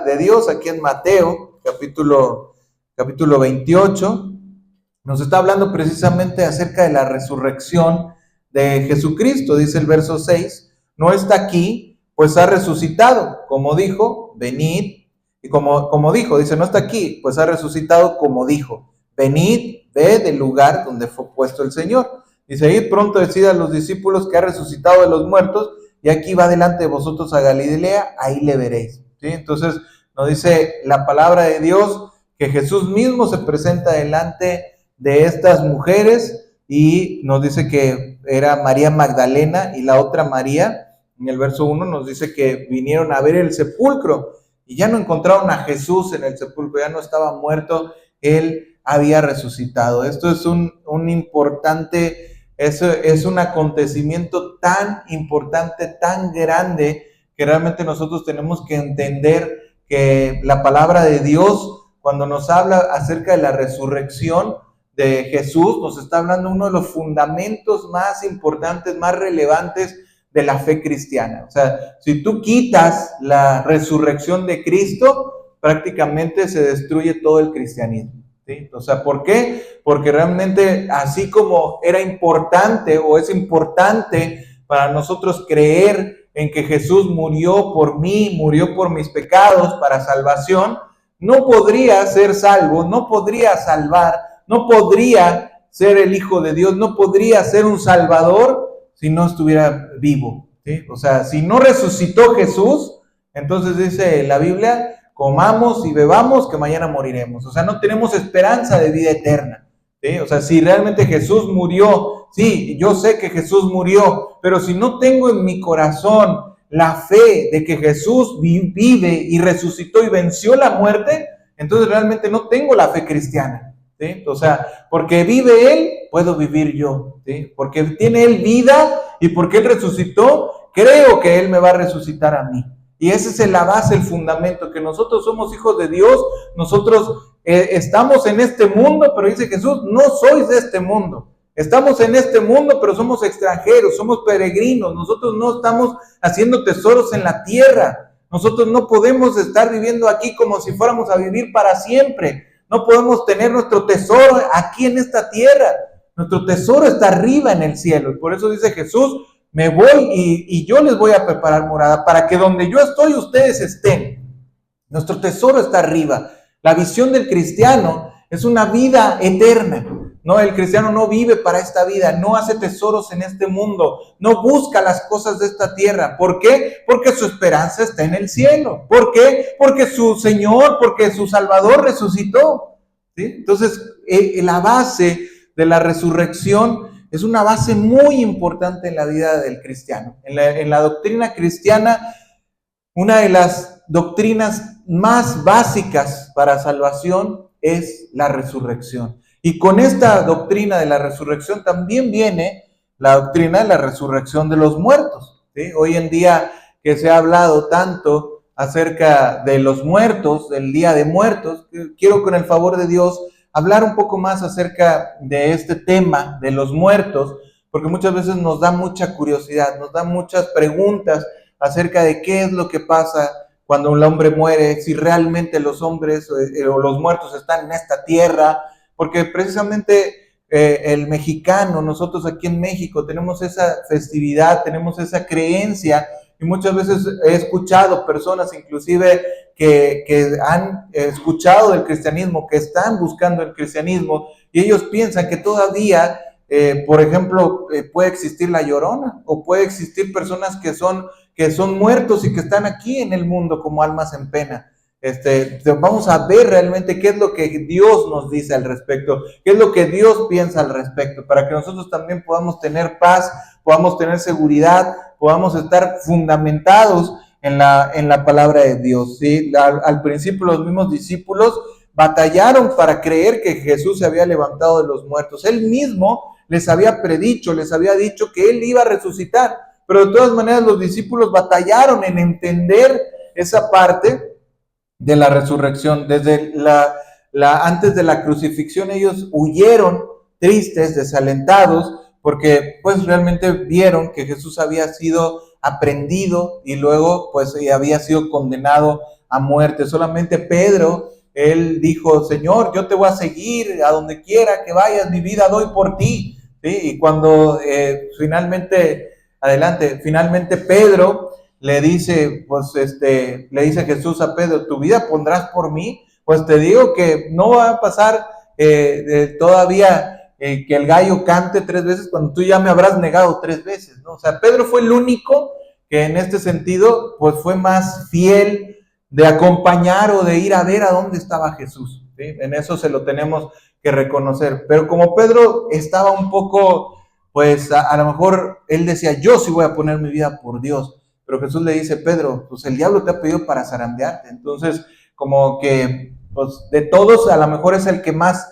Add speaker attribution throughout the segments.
Speaker 1: de Dios aquí en Mateo, capítulo 28, nos está hablando precisamente acerca de la resurrección de Jesucristo. Dice el verso 6, no está aquí, pues ha resucitado, como dijo, venid, y como dijo, dice, no está aquí, pues ha resucitado como dijo, venid, ved el lugar donde fue puesto el Señor. Dice, id pronto decid a los discípulos que ha resucitado de los muertos, y aquí va delante de vosotros a Galilea, ahí le veréis. ¿Sí? Entonces nos dice la palabra de Dios que Jesús mismo se presenta delante de estas mujeres y nos dice que era María Magdalena y la otra María. En el verso 1 nos dice que vinieron a ver el sepulcro y ya no encontraron a Jesús en el sepulcro, ya no estaba muerto, él había resucitado. Esto es un importante, es un acontecimiento tan importante, tan grande, que realmente nosotros tenemos que entender que la palabra de Dios, cuando nos habla acerca de la resurrección de Jesús, nos está hablando de uno de los fundamentos más importantes, más relevantes de la fe cristiana. O sea, si tú quitas la resurrección de Cristo, prácticamente se destruye todo el cristianismo. ¿Sí? O sea, ¿por qué? Porque realmente así como era importante o es importante para nosotros creer en que Jesús murió por mí, murió por mis pecados para salvación, no podría ser salvo, no podría salvar, no podría ser el Hijo de Dios, no podría ser un Salvador si no estuviera vivo. ¿Sí? O sea, si no resucitó Jesús, entonces dice la Biblia, comamos y bebamos que mañana moriremos. O sea, no tenemos esperanza de vida eterna. ¿Sí? O sea, si realmente Jesús murió, sí, yo sé que Jesús murió, pero si no tengo en mi corazón la fe de que Jesús vive y resucitó y venció la muerte, entonces realmente no tengo la fe cristiana. ¿Sí? O sea, porque vive Él, puedo vivir yo. ¿Sí? Porque tiene Él vida y porque Él resucitó, creo que Él me va a resucitar a mí. Y ese es la base, el fundamento, que nosotros somos hijos de Dios, nosotros estamos en este mundo, pero dice Jesús, no sois de este mundo. Estamos en este mundo, pero somos extranjeros, somos peregrinos, nosotros no estamos haciendo tesoros en la tierra. Nosotros no podemos estar viviendo aquí como si fuéramos a vivir para siempre. No podemos tener nuestro tesoro aquí en esta tierra. Nuestro tesoro está arriba en el cielo. Y por eso dice Jesús, me voy y yo les voy a preparar morada para que donde yo estoy ustedes estén. Nuestro tesoro está arriba. La visión del cristiano es una vida eterna. No, el cristiano no vive para esta vida, no hace tesoros en este mundo, no busca las cosas de esta tierra. ¿Por qué? Porque su esperanza está en el cielo. ¿Por qué? Porque su Señor, porque su Salvador resucitó. ¿Sí? Entonces, la base de la resurrección es una base muy importante en la vida del cristiano. En la doctrina cristiana, una de las doctrinas más básicas para salvación es la resurrección. Y con esta doctrina de la resurrección también viene la doctrina de la resurrección de los muertos. ¿Sí? Hoy en día que se ha hablado tanto acerca de los muertos, del Día de Muertos, quiero con el favor de Dios hablar un poco más acerca de este tema de los muertos, porque muchas veces nos da mucha curiosidad, nos da muchas preguntas acerca de qué es lo que pasa cuando un hombre muere, si realmente los hombres o los muertos están en esta tierra, porque precisamente el mexicano, nosotros aquí en México tenemos esa festividad, tenemos esa creencia, y muchas veces he escuchado personas inclusive que han escuchado del cristianismo, que están buscando el cristianismo, y ellos piensan que todavía, por ejemplo, puede existir la Llorona, o puede existir personas que son muertos y que están aquí en el mundo como almas en pena. Vamos a ver realmente qué es lo que Dios nos dice al respecto, qué es lo que Dios piensa al respecto, para que nosotros también podamos tener paz, podamos tener seguridad, podamos estar fundamentados en la palabra de Dios. ¿Sí? Al principio los mismos discípulos batallaron para creer que Jesús se había levantado de los muertos. Él mismo les había predicho, les había dicho que Él iba a resucitar, pero de todas maneras los discípulos batallaron en entender esa parte de la resurrección. Desde antes de la crucifixión ellos huyeron tristes, desalentados, porque pues realmente vieron que Jesús había sido aprehendido y luego pues había sido condenado a muerte. Solamente Pedro, él dijo, Señor, yo te voy a seguir a donde quiera que vayas, mi vida doy por ti. ¿Sí? Y cuando finalmente Pedro le dice, le dice Jesús a Pedro, ¿tu vida pondrás por mí? Pues te digo que no va a pasar todavía que el gallo cante 3 veces cuando tú ya me habrás negado 3 veces, ¿no? O sea, Pedro fue el único que en este sentido, pues fue más fiel de acompañar o de ir a ver a dónde estaba Jesús, ¿sí? En eso se lo tenemos que reconocer. Pero como Pedro estaba un poco, pues a lo mejor él decía, yo sí voy a poner mi vida por Dios. Pero Jesús le dice, Pedro, pues el diablo te ha pedido para zarandearte. Entonces, como que, pues de todos, a lo mejor es el que más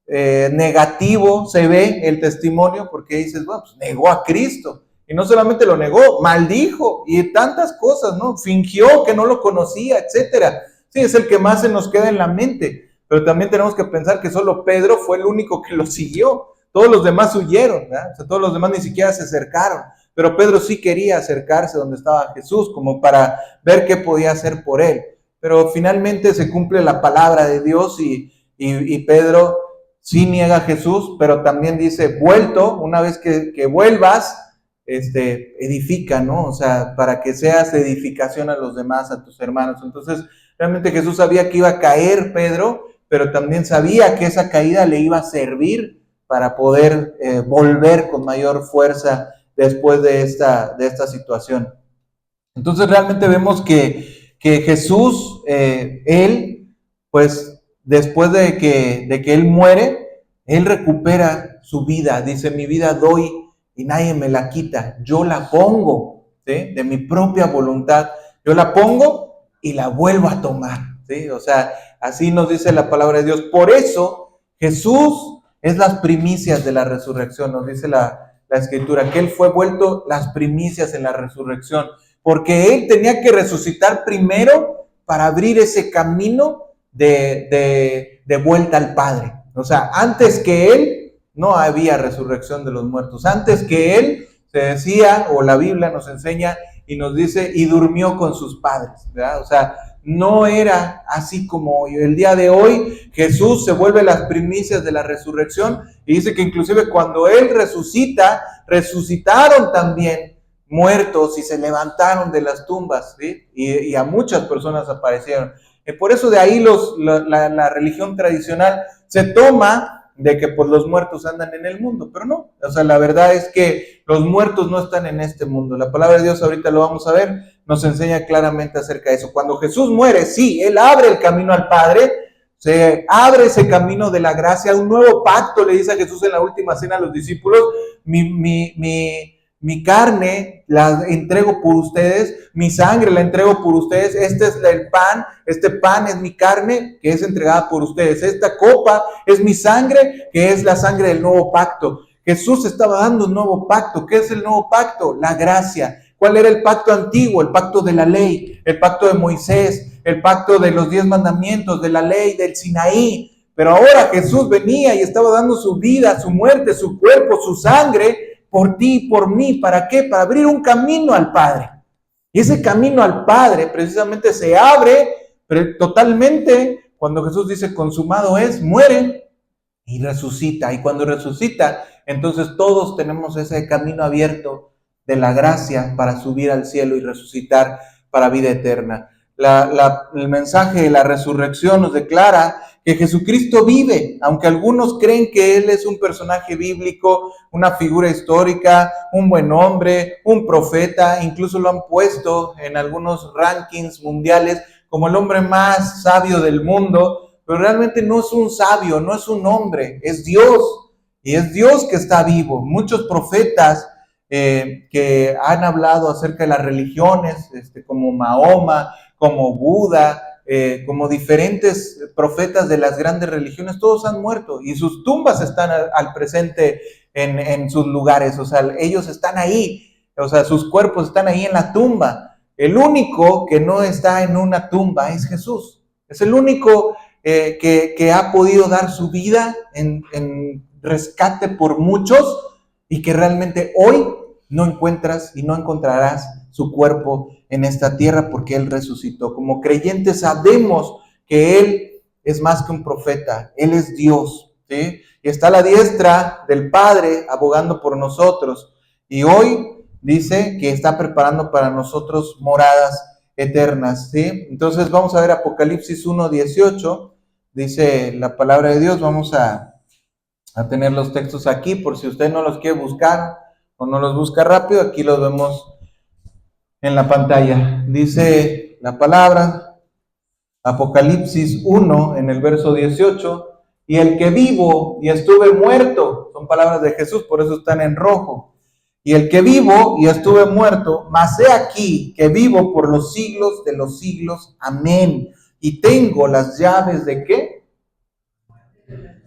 Speaker 1: negativo se ve el testimonio, porque dices, bueno, pues negó a Cristo. Y no solamente lo negó, maldijo y tantas cosas, ¿no? Fingió que no lo conocía, etcétera. Sí, es el que más se nos queda en la mente. Pero también tenemos que pensar que solo Pedro fue el único que lo siguió. Todos los demás huyeron, ¿verdad? O sea, todos los demás ni siquiera se acercaron. Pero Pedro sí quería acercarse donde estaba Jesús, como para ver qué podía hacer por él. Pero finalmente se cumple la palabra de Dios y Pedro sí niega a Jesús, pero también dice, vuelto, una vez que vuelvas, edifica, ¿no? O sea, para que seas de edificación a los demás, a tus hermanos. Entonces, realmente Jesús sabía que iba a caer Pedro, pero también sabía que esa caída le iba a servir para poder volver con mayor fuerza después de esta situación. Entonces, realmente vemos que Jesús, él, pues, después de que él muere, él recupera su vida. Dice, mi vida doy y nadie me la quita. Yo la pongo, ¿sí? De mi propia voluntad. Yo la pongo y la vuelvo a tomar, ¿sí? O sea, así nos dice la palabra de Dios. Por eso Jesús es las primicias de la resurrección. Nos dice la Escritura, que Él fue vuelto las primicias en la resurrección. Porque Él tenía que resucitar primero para abrir ese camino de vuelta al Padre. O sea, antes que Él no había resurrección de los muertos. Antes que Él, se decía, o la Biblia nos enseña y nos dice, y durmió con sus padres, ¿verdad? O sea, no era así como hoy. El día de hoy Jesús se vuelve las primicias de la resurrección y dice que inclusive cuando Él resucita, resucitaron también muertos y se levantaron de las tumbas, ¿sí? Y a muchas personas aparecieron. Por eso de ahí la religión tradicional se toma de que pues los muertos andan en el mundo, pero no, o sea, la verdad es que los muertos no están en este mundo. La palabra de Dios, ahorita lo vamos a ver, nos enseña claramente acerca de eso. Cuando Jesús muere, sí, Él abre el camino al Padre, se abre ese camino de la gracia, un nuevo pacto, le dice a Jesús en la última cena a los discípulos, mi carne la entrego por ustedes, mi sangre la entrego por ustedes, este es el pan, este pan es mi carne que es entregada por ustedes, esta copa es mi sangre que es la sangre del nuevo pacto. Jesús estaba dando un nuevo pacto. ¿Qué es el nuevo pacto? La gracia. ¿Cuál era el pacto antiguo? El pacto de la ley, el pacto de Moisés, el pacto de los 10 mandamientos, de la ley del Sinaí. Pero ahora Jesús venía y estaba dando su vida, su muerte, su cuerpo, su sangre por ti y por mí. ¿Para qué? Para abrir un camino al Padre. Y ese camino al Padre precisamente se abre totalmente cuando Jesús dice consumado es, muere y resucita. Y cuando resucita, entonces todos tenemos ese camino abierto de la gracia para subir al cielo y resucitar para vida eterna. El mensaje de la resurrección nos declara que Jesucristo vive, aunque algunos creen que Él es un personaje bíblico, una figura histórica, un buen hombre, un profeta, incluso lo han puesto en algunos rankings mundiales como el hombre más sabio del mundo, pero realmente no es un sabio, no es un hombre, es Dios, y es Dios que está vivo. Muchos profetas que han hablado acerca de las religiones, como Mahoma, como Buda, como diferentes profetas de las grandes religiones, todos han muerto y sus tumbas están al presente en sus lugares. O sea, ellos están ahí, o sea, sus cuerpos están ahí en la tumba. El único que no está en una tumba es Jesús. Es el único que ha podido dar su vida en rescate por muchos y que realmente hoy no encuentras y no encontrarás su cuerpo en esta tierra porque Él resucitó. Como creyentes sabemos que Él es más que un profeta, Él es Dios, ¿sí? Y está a la diestra del Padre abogando por nosotros. Y hoy dice que está preparando para nosotros moradas eternas, ¿sí? Entonces vamos a ver Apocalipsis 1:18, dice la palabra de Dios. Vamos a tener los textos aquí por si usted no los quiere buscar o no los busca rápido, aquí los vemos en la pantalla. Dice la palabra, Apocalipsis 1, en el verso 18, y el que vivo y estuve muerto, son palabras de Jesús, por eso están en rojo, y el que vivo y estuve muerto, mas he aquí que vivo por los siglos de los siglos, amén, y tengo las llaves ¿de qué?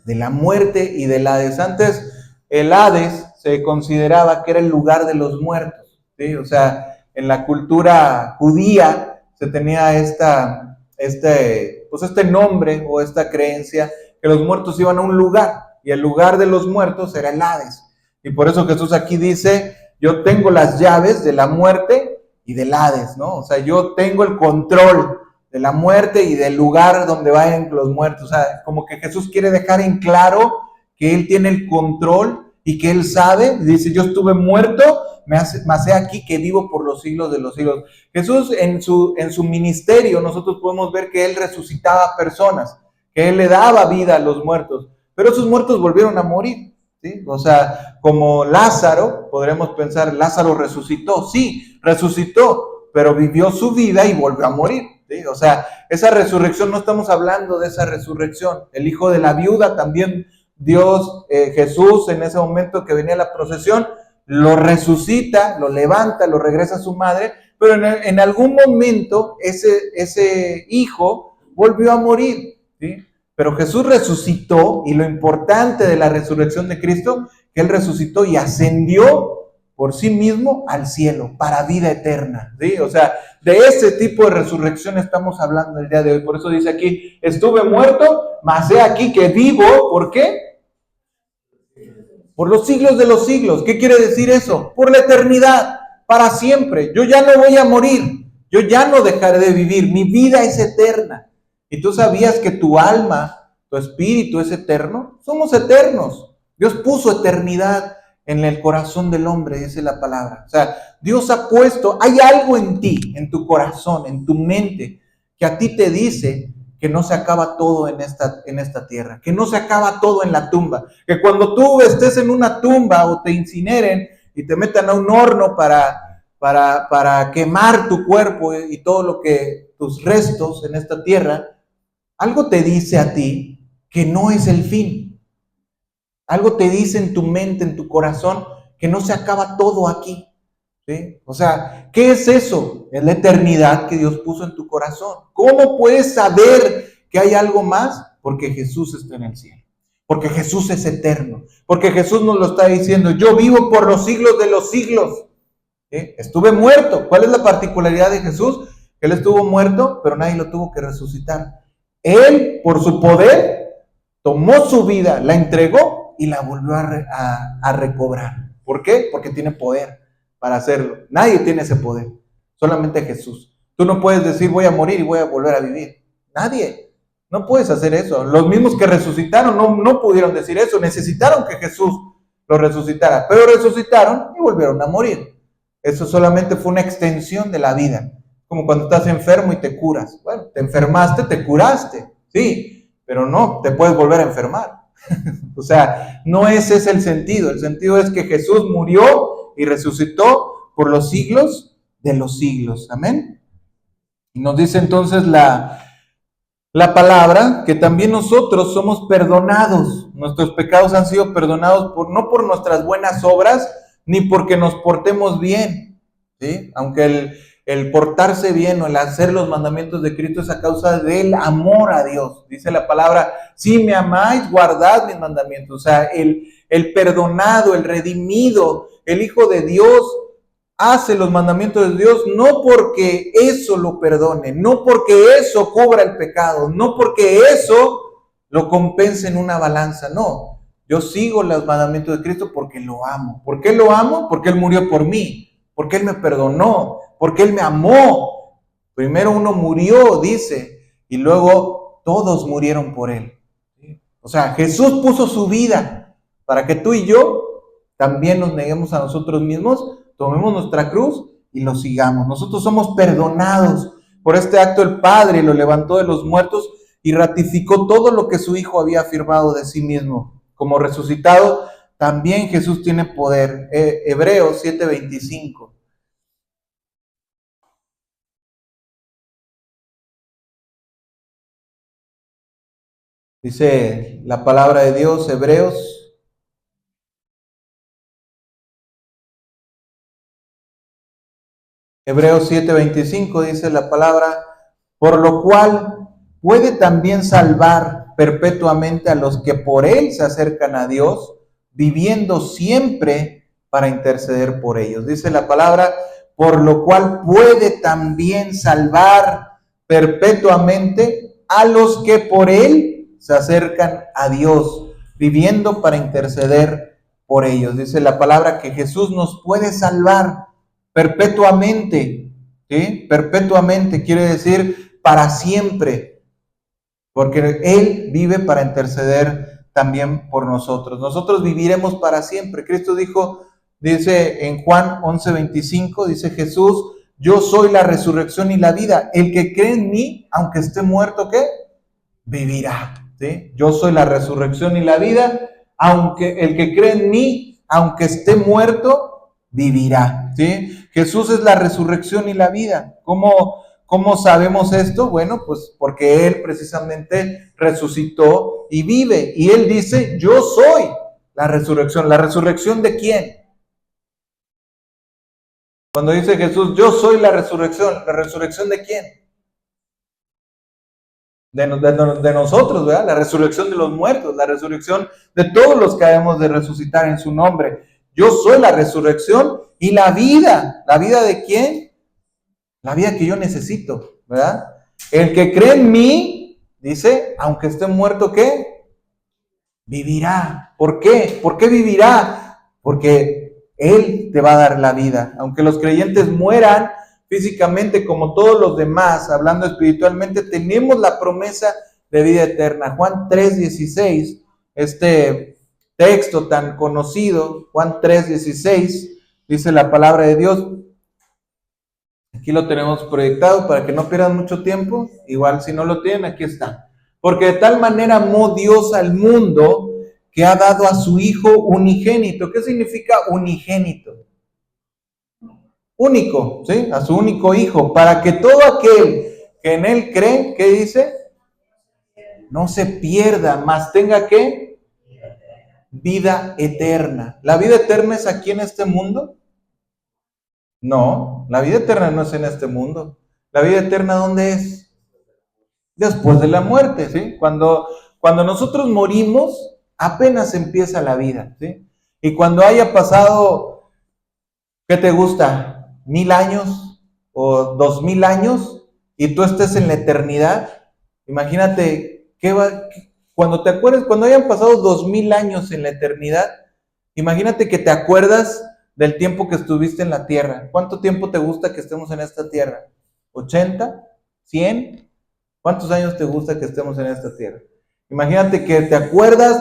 Speaker 1: De la muerte y del Hades. Antes el Hades se consideraba que era el lugar de los muertos, ¿sí? O sea, en la cultura judía se tenía este nombre o esta creencia que los muertos iban a un lugar y el lugar de los muertos era el Hades. Y por eso Jesús aquí dice, yo tengo las llaves de la muerte y del Hades, ¿no? O sea, yo tengo el control de la muerte y del lugar donde vayan los muertos. O sea, como que Jesús quiere dejar en claro que Él tiene el control y que Él sabe. Dice, yo estuve muerto, mas he aquí que vivo por los siglos de los siglos. Jesús en su ministerio, nosotros podemos ver que Él resucitaba personas, que Él le daba vida a los muertos, pero esos muertos volvieron a morir, ¿sí? O sea, como Lázaro, podremos pensar, Lázaro resucitó, sí, resucitó, pero vivió su vida y volvió a morir, ¿sí? O sea, esa resurrección, no estamos hablando de esa resurrección. El hijo de la viuda también, Dios, Jesús, en ese momento que venía la procesión, lo resucita, lo levanta, lo regresa a su madre, pero en algún momento ese hijo volvió a morir, ¿sí? Pero Jesús resucitó, y lo importante de la resurrección de Cristo, que Él resucitó y ascendió por sí mismo al cielo, para vida eterna, ¿sí? O sea, de ese tipo de resurrección estamos hablando el día de hoy. Por eso dice aquí, estuve muerto, mas he aquí que vivo, ¿por qué? Por los siglos de los siglos. ¿Qué quiere decir eso? Por la eternidad, para siempre. Yo ya no voy a morir, yo ya no dejaré de vivir, mi vida es eterna. ¿Y tú sabías que tu alma, tu espíritu es eterno? Somos eternos. Dios puso eternidad en el corazón del hombre, dice la palabra. O sea, Dios ha puesto, hay algo en ti, en tu corazón, en tu mente, que a ti te dice que no se acaba todo en esta tierra, que no se acaba todo en la tumba, que cuando tú estés en una tumba o te incineren y te metan a un horno para quemar tu cuerpo y todo lo que, tus restos en esta tierra, algo te dice a ti que no es el fin. Algo te dice en tu mente, en tu corazón, que no se acaba todo aquí, ¿sí? O sea, ¿qué es eso? Es la eternidad que Dios puso en tu corazón. ¿Cómo puedes saber que hay algo más? Porque Jesús está en el cielo. Porque Jesús es eterno. Porque Jesús nos lo está diciendo. Yo vivo por los siglos de los siglos. ¿Sí? Estuve muerto. ¿Cuál es la particularidad de Jesús? Que Él estuvo muerto, pero nadie lo tuvo que resucitar. Él, por su poder, tomó su vida, la entregó y la volvió a recobrar. ¿Por qué? Porque tiene poder para hacerlo. Nadie tiene ese poder, solamente Jesús. Tú no puedes decir voy a morir y voy a volver a vivir. Nadie. No puedes hacer eso. Los mismos que resucitaron no pudieron decir eso. Necesitaron que Jesús lo resucitara, pero resucitaron y volvieron a morir. Eso solamente fue una extensión de la vida. Como cuando estás enfermo y te curas. Bueno, te enfermaste, te curaste, sí, pero no, te puedes volver a enfermar. O sea, no ese es el sentido. El sentido es que Jesús murió y resucitó por los siglos de los siglos. Amén. Y nos dice entonces la palabra que también nosotros somos perdonados. Nuestros pecados han sido perdonados no por nuestras buenas obras, ni porque nos portemos bien, ¿sí? Aunque el portarse bien o el hacer los mandamientos de Cristo es a causa del amor a Dios. Dice la palabra, si me amáis, guardad mis mandamientos. O sea, el perdonado, el redimido, el Hijo de Dios hace los mandamientos de Dios no porque eso lo perdone, no porque eso cubra el pecado, no porque eso lo compense en una balanza, no. Yo sigo los mandamientos de Cristo porque lo amo. ¿Por qué lo amo? Porque Él murió por mí, porque Él me perdonó, porque Él me amó. Primero uno murió, dice, y luego todos murieron por Él. O sea, Jesús puso su vida para que tú y yo también nos neguemos a nosotros mismos, tomemos nuestra cruz y lo sigamos. Nosotros somos perdonados. Por este acto el Padre lo levantó de los muertos y ratificó todo lo que su Hijo había afirmado de sí mismo. Como resucitado, también Jesús tiene poder. Hebreos 7:25. Dice la palabra de Dios, Hebreos 7:25 dice la palabra, por lo cual puede también salvar perpetuamente a los que por Él se acercan a Dios, viviendo siempre para interceder por ellos. Dice la palabra, por lo cual puede también salvar perpetuamente a los que por Él se acercan a Dios, viviendo para interceder por ellos. Dice la palabra que Jesús nos puede salvar perpetuamente, ¿sí? Perpetuamente quiere decir para siempre, porque Él vive para interceder también por nosotros. Nosotros viviremos para siempre. Cristo dijo, dice en Juan 11:25, dice Jesús, yo soy la resurrección y la vida. El que cree en mí, aunque esté muerto, ¿qué? Vivirá, ¿sí? Yo soy la resurrección y la vida. Aunque el que cree en mí, aunque esté muerto, vivirá, ¿sí? Jesús es la resurrección y la vida. ¿Cómo sabemos esto? Bueno, pues porque Él precisamente resucitó y vive. Y Él dice, yo soy la resurrección. ¿La resurrección de quién? Cuando dice Jesús, yo soy ¿la resurrección de quién? De nosotros, ¿verdad? La resurrección de los muertos, la resurrección de todos los que debemos de resucitar en su nombre. Yo soy la resurrección y la vida. ¿La vida de quién? La vida que yo necesito, ¿verdad? El que cree en mí, dice, aunque esté muerto, ¿qué? Vivirá. ¿Por qué? ¿Por qué vivirá? Porque Él te va a dar la vida. Aunque los creyentes mueran físicamente como todos los demás, hablando espiritualmente, tenemos la promesa de vida eterna. Juan 3:16, este texto tan conocido, Juan 3:16, dice la palabra de Dios. Aquí lo tenemos proyectado para que no pierdan mucho tiempo. Igual si no lo tienen, aquí está. Porque de tal manera amó Dios al mundo que ha dado a su Hijo unigénito. ¿Qué significa unigénito? Único, ¿sí? A su único Hijo, para que todo aquel que en Él cree, ¿qué dice? No se pierda, mas tenga ¿qué? Vida eterna. ¿La vida eterna es aquí en este mundo? No, la vida eterna no es en este mundo. ¿La vida eterna dónde es? Después de la muerte, ¿sí? Cuando nosotros morimos, apenas empieza la vida, ¿sí? Y cuando haya pasado, ¿qué te gusta? 1000 años o 2000 años y tú estés en la eternidad, imagínate cuando te acuerdes, cuando hayan pasado 2000 años en la eternidad, imagínate que te acuerdas del tiempo que estuviste en la tierra. ¿Cuánto tiempo te gusta que estemos en esta tierra? ¿80? ¿100? ¿Cuántos años te gusta que estemos en esta tierra? Imagínate que te acuerdas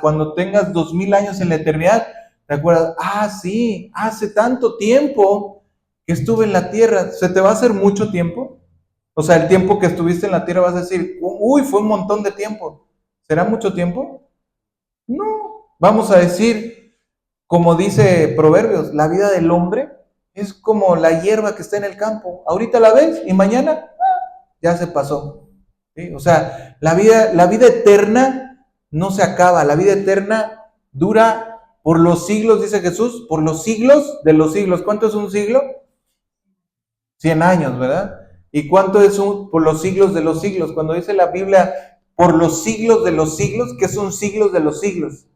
Speaker 1: cuando tengas 2000 años en la eternidad, te acuerdas, sí, hace tanto tiempo que estuve en la tierra. ¿Se te va a hacer mucho tiempo? O sea, el tiempo que estuviste en la tierra vas a decir, uy, fue un montón de tiempo. ¿Será mucho tiempo? No. Vamos a decir, como dice Proverbios, la vida del hombre es como la hierba que está en el campo. Ahorita la ves y mañana ya se pasó. ¿Sí? O sea, la vida eterna no se acaba. La vida eterna dura por los siglos, dice Jesús, por los siglos de los siglos. ¿Cuánto es un siglo? 100 años, ¿verdad? ¿Y cuánto es por los siglos de los siglos? Cuando dice la Biblia, por los siglos de los siglos, ¿qué son siglos de los siglos?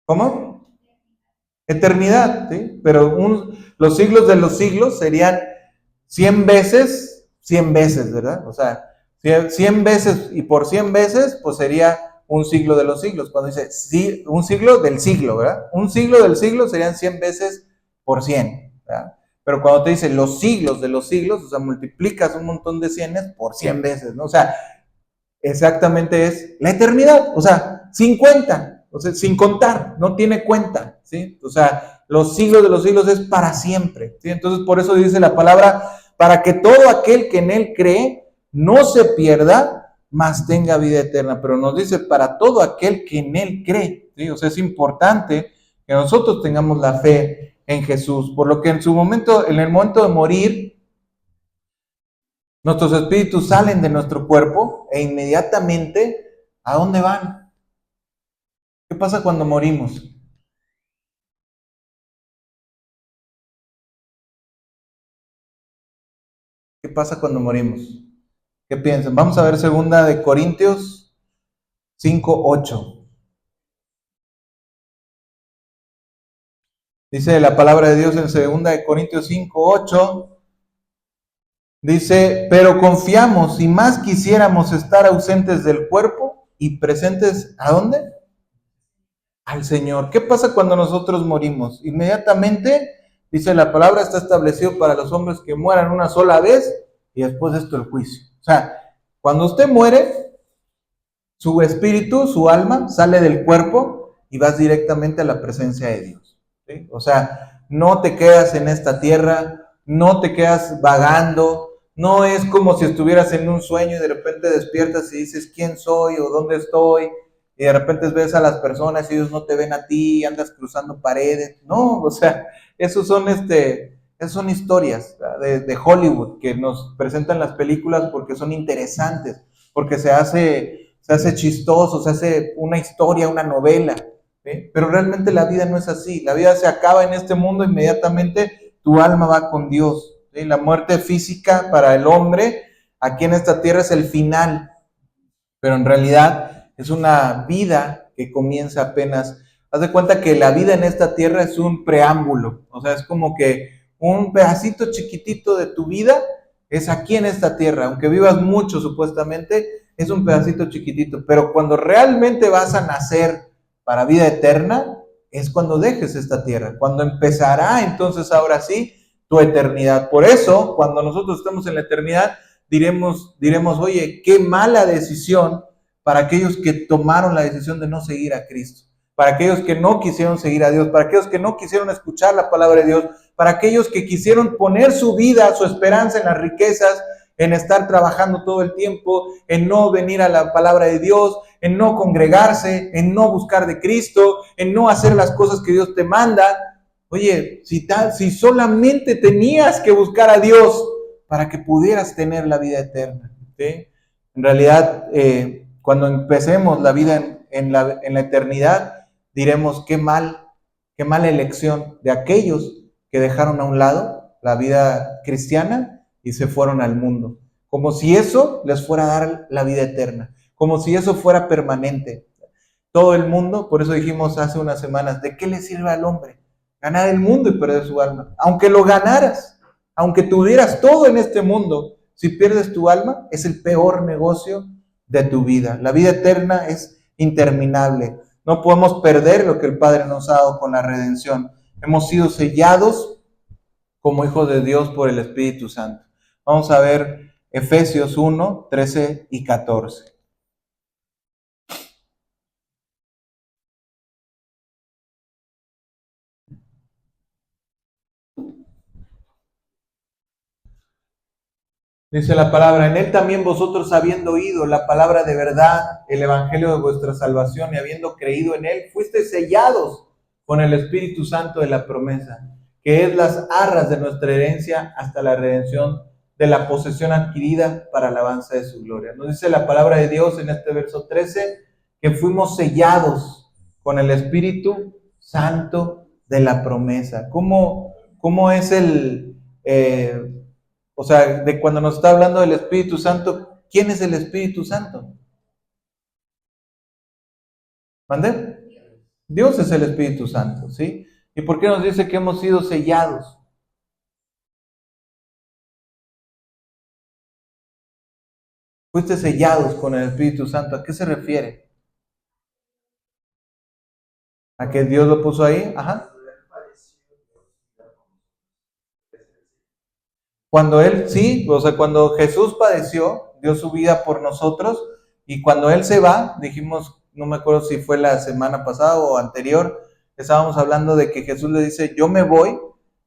Speaker 1: ¿Cómo? Eternidad, ¿sí? Pero los siglos de los siglos serían 100 veces, ¿verdad? O sea, 100 veces y por 100 veces, pues sería un siglo de los siglos. Cuando dice sí, un siglo del siglo, ¿verdad? Un siglo del siglo serían 100 veces por 100, ¿verdad? pero cuando te dice los siglos de los siglos, o sea, multiplicas un montón de cienes por 100 veces, ¿no? O sea, exactamente es la eternidad, o sea, sin cuenta, o sea, sin contar, no tiene cuenta, ¿sí? O sea, los siglos de los siglos es para siempre, ¿sí? Entonces, por eso dice la palabra, para que todo aquel que en él cree no se pierda, mas tenga vida eterna. Pero nos dice, para todo aquel que en él cree, ¿sí? O sea, es importante que nosotros tengamos la fe en Jesús, por lo que en su momento, en el momento de morir, nuestros espíritus salen de nuestro cuerpo e inmediatamente, ¿a dónde van? ¿Qué pasa cuando morimos? ¿Qué pasa cuando morimos? ¿Qué piensan? Vamos a ver segunda de Corintios 5:8. Dice la palabra de Dios en segunda de Corintios 5:8. Dice, pero confiamos y más quisiéramos estar ausentes del cuerpo y presentes, ¿a dónde? Al Señor. ¿Qué pasa cuando nosotros morimos? Inmediatamente, dice la palabra, está establecido para los hombres que mueran una sola vez y después de esto el juicio. O sea, cuando usted muere, su espíritu, su alma, sale del cuerpo y vas directamente a la presencia de Dios. ¿Sí? O sea, no te quedas en esta tierra, no te quedas vagando, no es como si estuvieras en un sueño y de repente despiertas y dices quién soy o dónde estoy, y de repente ves a las personas y ellos no te ven a ti, andas cruzando paredes. No, o sea, esas son historias de Hollywood que nos presentan las películas porque son interesantes, porque se hace chistoso, se hace una historia, una novela, ¿sí? Pero realmente la vida no es así. La vida se acaba en este mundo, inmediatamente tu alma va con Dios, ¿sí? La muerte física para el hombre aquí en esta tierra es el final, pero en realidad es una vida que comienza apenas. Haz de cuenta que la vida en esta tierra es un preámbulo, o sea, es como que un pedacito chiquitito de tu vida es aquí en esta tierra, aunque vivas mucho supuestamente, es un pedacito chiquitito, pero cuando realmente vas a nacer para vida eterna, es cuando dejes esta tierra, cuando empezará entonces ahora sí tu eternidad. Por eso, cuando nosotros estemos en la eternidad, diremos, oye, qué mala decisión para aquellos que tomaron la decisión de no seguir a Cristo, para aquellos que no quisieron seguir a Dios, para aquellos que no quisieron escuchar la palabra de Dios, para aquellos que quisieron poner su vida, su esperanza en las riquezas, en estar trabajando todo el tiempo, en no venir a la palabra de Dios, en no congregarse, en no buscar de Cristo, en no hacer las cosas que Dios te manda. Oye, si solamente tenías que buscar a Dios para que pudieras tener la vida eterna, ¿sí? En realidad, cuando empecemos la vida en la eternidad, diremos qué mala elección de aquellos que dejaron a un lado la vida cristiana y se fueron al mundo. Como si eso les fuera a dar la vida eterna, como si eso fuera permanente. Todo el mundo, por eso dijimos hace unas semanas, ¿de qué le sirve al hombre ganar el mundo y perder su alma? Aunque lo ganaras, aunque tuvieras todo en este mundo, si pierdes tu alma, es el peor negocio de tu vida. La vida eterna es interminable. No podemos perder lo que el Padre nos ha dado con la redención. Hemos sido sellados como hijos de Dios por el Espíritu Santo. Vamos a ver Efesios 1:13 y 14. Dice la palabra, en él también vosotros habiendo oído la palabra de verdad, el evangelio de vuestra salvación y habiendo creído en él, fuisteis sellados con el Espíritu Santo de la promesa, que es las arras de nuestra herencia hasta la redención de la posesión adquirida para alabanza de su gloria. Nos dice la palabra de Dios en este verso 13, que fuimos sellados con el Espíritu Santo de la promesa. ¿Cómo es o sea, de cuando nos está hablando del Espíritu Santo, ¿quién es el Espíritu Santo? ¿Mande? Dios es el Espíritu Santo, ¿sí? ¿Y por qué nos dice que hemos sido sellados? Fuiste sellados con el Espíritu Santo. ¿A qué se refiere? ¿A que Dios lo puso ahí? Ajá. Cuando Él, sí, o sea, cuando Jesús padeció, dio su vida por nosotros, y cuando Él se va, dijimos, no me acuerdo si fue la semana pasada o anterior, estábamos hablando de que Jesús le dice, yo me voy,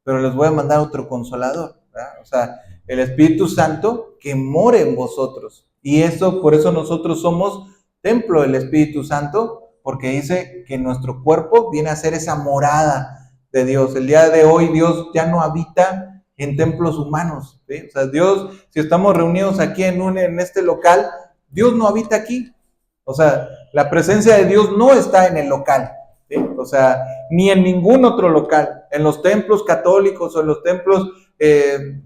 Speaker 1: pero les voy a mandar otro consolador, ¿verdad? O sea, el Espíritu Santo que more en vosotros. Y eso, por eso nosotros somos templo del Espíritu Santo, porque dice que nuestro cuerpo viene a ser esa morada de Dios. El día de hoy Dios ya no habita en templos humanos, ¿sí? O sea, Dios, si estamos reunidos aquí en este local, Dios no habita aquí. O sea, la presencia de Dios no está en el local, ¿sí? O sea, ni en ningún otro local. En los templos católicos o en los templos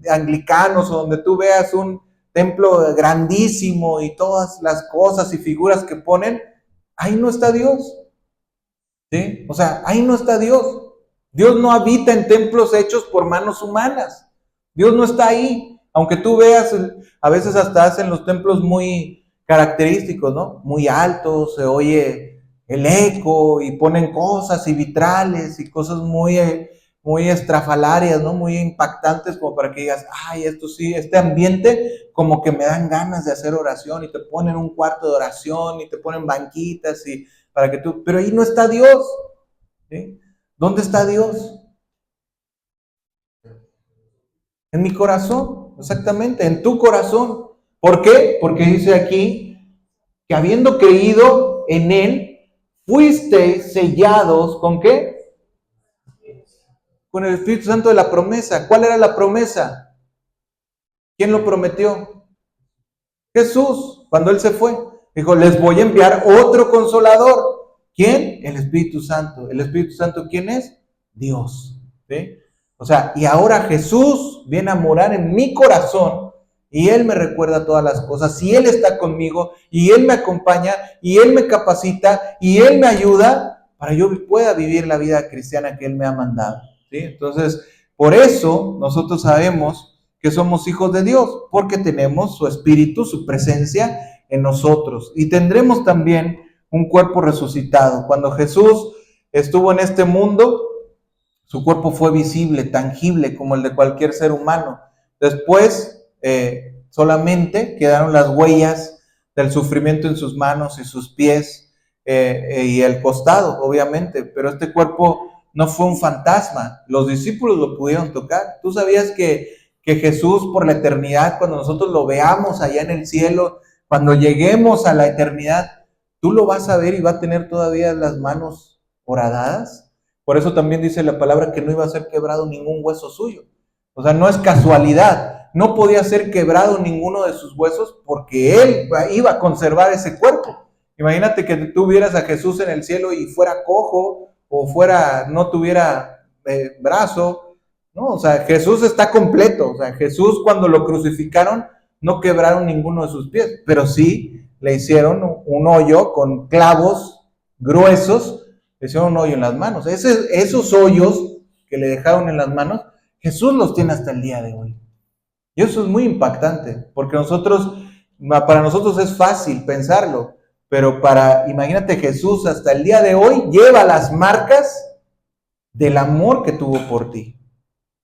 Speaker 1: anglicanos, o donde tú veas un templo grandísimo y todas las cosas y figuras que ponen, ahí no está Dios, ¿sí? O sea, ahí no está Dios. Dios no habita en templos hechos por manos humanas. Dios no está ahí. Aunque tú veas, a veces hasta hacen los templos muy característicos, ¿no? Muy altos, se oye el eco y ponen cosas y vitrales y cosas muy estrafalarias, ¿no? Muy impactantes, como para que digas, ay, esto sí, este ambiente como que me dan ganas de hacer oración, y te ponen un cuarto de oración y te ponen banquitas y para que tú, pero ahí no está Dios, ¿sí? ¿Dónde está Dios? En mi corazón, exactamente, en tu corazón. ¿Por qué? Porque dice aquí que habiendo creído en Él, fuisteis sellados ¿con qué? Con el Espíritu Santo de la promesa. ¿Cuál era la promesa? ¿Quién lo prometió? Jesús, cuando Él se fue. Dijo, les voy a enviar otro consolador. ¿Quién? El Espíritu Santo. ¿El Espíritu Santo quién es? Dios. ¿Sí? O sea, y ahora Jesús viene a morar en mi corazón y Él me recuerda todas las cosas, y Él está conmigo, y Él me acompaña, y Él me capacita, y Él me ayuda para que yo pueda vivir la vida cristiana que Él me ha mandado. ¿Sí? Entonces, por eso nosotros sabemos que somos hijos de Dios, porque tenemos su Espíritu, su presencia en nosotros, y tendremos también un cuerpo resucitado. Cuando Jesús estuvo en este mundo, su cuerpo fue visible, tangible, como el de cualquier ser humano. Después, solamente quedaron las huellas del sufrimiento en sus manos y sus pies, y el costado, obviamente. Pero este cuerpo no fue un fantasma. Los discípulos lo pudieron tocar. ¿Tú sabías que Jesús por la eternidad, cuando nosotros lo veamos allá en el cielo, cuando lleguemos a la eternidad, tú lo vas a ver y va a tener todavía las manos horadadas? Por eso también dice la palabra que no iba a ser quebrado ningún hueso suyo. O sea, no es casualidad. No podía ser quebrado ninguno de sus huesos porque Él iba a conservar ese cuerpo. Imagínate que tú vieras a Jesús en el cielo y fuera cojo o no tuviera brazo. No, o sea, Jesús está completo. O sea, Jesús cuando lo crucificaron no quebraron ninguno de sus pies, pero sí le hicieron un hoyo con clavos gruesos, le hicieron un hoyo en las manos. Esos hoyos que le dejaron en las manos, Jesús los tiene hasta el día de hoy. Y eso es muy impactante, porque para nosotros es fácil pensarlo, pero imagínate, Jesús hasta el día de hoy lleva las marcas del amor que tuvo por ti.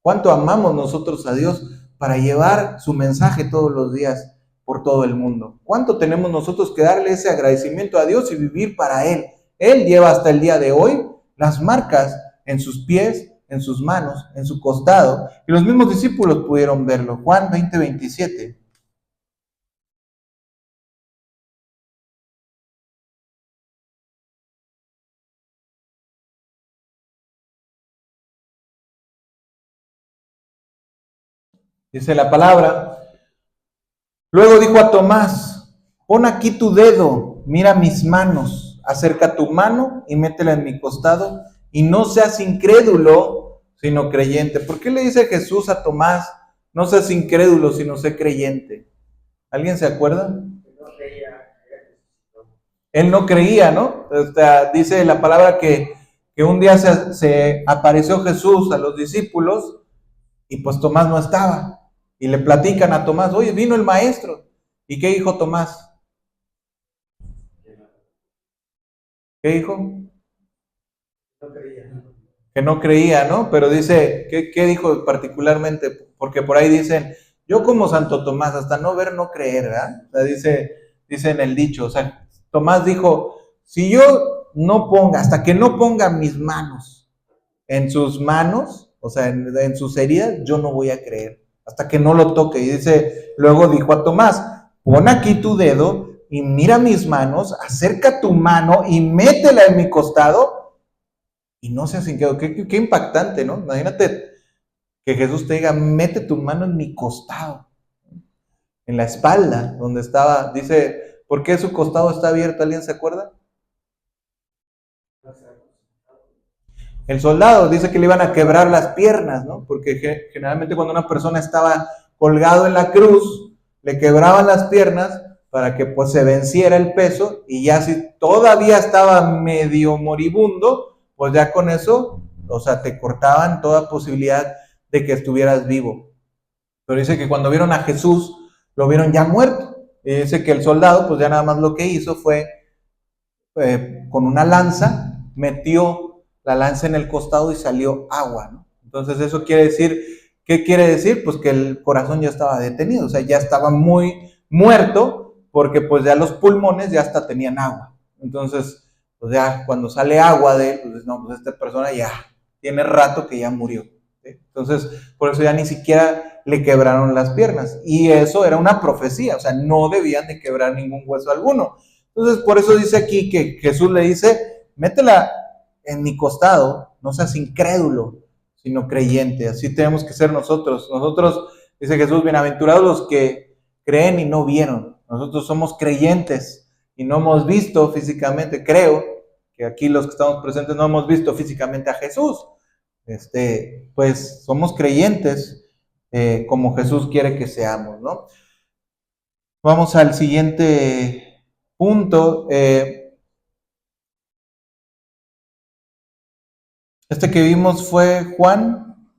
Speaker 1: ¿Cuánto amamos nosotros a Dios para llevar su mensaje todos los días por todo el mundo? ¿Cuánto tenemos nosotros que darle ese agradecimiento a Dios y vivir para Él? Él lleva hasta el día de hoy las marcas en sus pies, en sus manos, en su costado, y los mismos discípulos pudieron verlo. Juan 20:27. Dice la palabra. Luego dijo a Tomás, pon aquí tu dedo, mira mis manos, acerca tu mano y métela en mi costado, y no seas incrédulo, sino creyente. ¿Por qué le dice Jesús a Tomás, no seas incrédulo, sino sé creyente? ¿Alguien se acuerda? Él no creía, ¿no? O sea, dice la palabra que un día se apareció Jesús a los discípulos y pues Tomás no estaba. Y le platican a Tomás, oye, vino el maestro. ¿Y qué dijo Tomás? ¿Qué dijo? Que no creía, ¿no? Pero dice, ¿qué dijo particularmente? Porque por ahí dicen, Yo como Santo Tomás, hasta no ver, no creer, ¿verdad? O sea, dice en el dicho, o sea, Tomás dijo, si yo no ponga, hasta que no ponga mis manos en sus manos, o sea, en sus heridas, yo no voy a creer, hasta que no lo toque. Y dice, luego dijo a Tomás, pon aquí tu dedo y mira mis manos, acerca tu mano y métela en mi costado y no seas inquieto. Qué impactante, ¿no? Imagínate que Jesús te diga, mete tu mano en mi costado, en la espalda, donde estaba, dice, ¿por qué su costado está abierto? ¿Alguien se acuerda? El soldado dice que le iban a quebrar las piernas, ¿no? Porque generalmente cuando una persona estaba colgado en la cruz, le quebraban las piernas para que pues se venciera el peso y ya si todavía estaba medio moribundo, pues ya con eso, o sea, te cortaban toda posibilidad de que estuvieras vivo. Pero dice que cuando vieron a Jesús, lo vieron ya muerto. Y dice que el soldado, pues ya nada más lo que hizo fue, con una lanza, metió la lanza en el costado y salió agua, ¿no? Entonces eso quiere decir, ¿qué quiere decir? Pues que el corazón ya estaba detenido, o sea, ya estaba muy muerto, porque pues ya los pulmones ya hasta tenían agua. Entonces, pues ya cuando sale agua de él, pues no, pues esta persona ya tiene rato que ya murió. ¿Sí? Entonces, por eso ya ni siquiera le quebraron las piernas. Y eso era una profecía, o sea, no debían de quebrar ningún hueso alguno. Entonces, por eso dice aquí que Jesús le dice, métela en mi costado, no seas incrédulo, sino creyente. Así tenemos que ser nosotros. Nosotros, dice Jesús, bienaventurados los que creen y no vieron. Nosotros somos creyentes y no hemos visto físicamente, creo que aquí los que estamos presentes no hemos visto físicamente a Jesús. Pues somos creyentes, como Jesús quiere que seamos, ¿no? Vamos al siguiente punto. Este que vimos fue Juan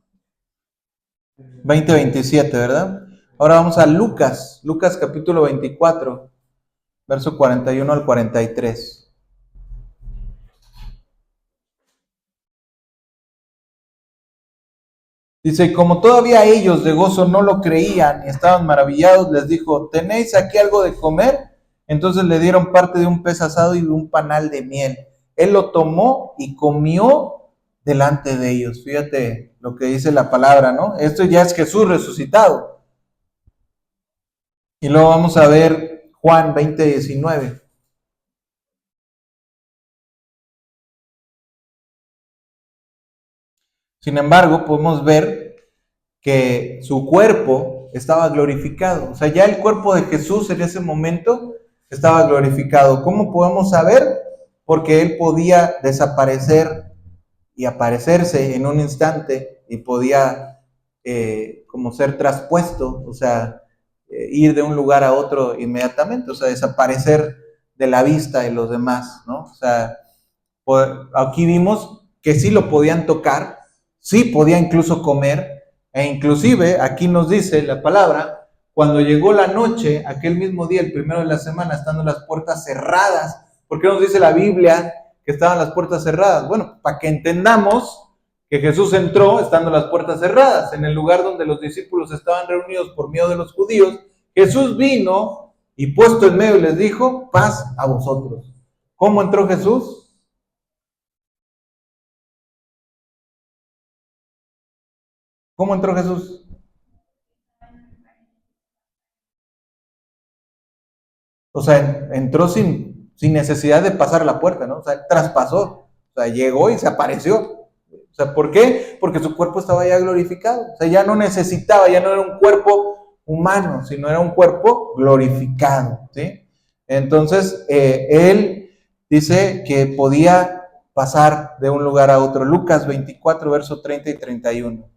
Speaker 1: 20:27, ¿verdad? Ahora vamos a Lucas capítulo 24, verso 41 al 43. Dice, como todavía ellos de gozo no lo creían y estaban maravillados, les dijo, ¿tenéis aquí algo de comer? Entonces le dieron parte de un pez asado y de un panal de miel. Él lo tomó y comió delante de ellos. Fíjate lo que dice la palabra, ¿no? Esto ya es Jesús resucitado. Y luego vamos a ver Juan 20:19. Sin embargo, podemos ver que su cuerpo estaba glorificado. O sea, ya el cuerpo de Jesús en ese momento estaba glorificado. ¿Cómo podemos saber? Porque él podía desaparecer y aparecerse en un instante y podía como ser traspuesto, o sea, ir de un lugar a otro inmediatamente, o sea, desaparecer de la vista de los demás, ¿no? O sea, aquí vimos que sí lo podían tocar, sí podía incluso comer, e inclusive aquí nos dice la palabra, cuando llegó la noche, aquel mismo día, el primero de la semana, estando las puertas cerradas. ¿Por qué nos dice la Biblia que estaban las puertas cerradas? Bueno, para que entendamos que Jesús entró estando las puertas cerradas, en el lugar donde los discípulos estaban reunidos por miedo de los judíos. Jesús vino y puesto en medio les dijo, paz a vosotros. ¿Cómo entró Jesús? ¿Cómo entró Jesús? O sea, entró sin necesidad de pasar la puerta, ¿no? O sea, traspasó. O sea, llegó y se apareció. O sea, ¿por qué? Porque su cuerpo estaba ya glorificado. O sea, ya no necesitaba, ya no era un cuerpo humano, sino era un cuerpo glorificado, ¿sí? Entonces, él dice que podía pasar de un lugar a otro. Lucas 24, verso 30 y 31.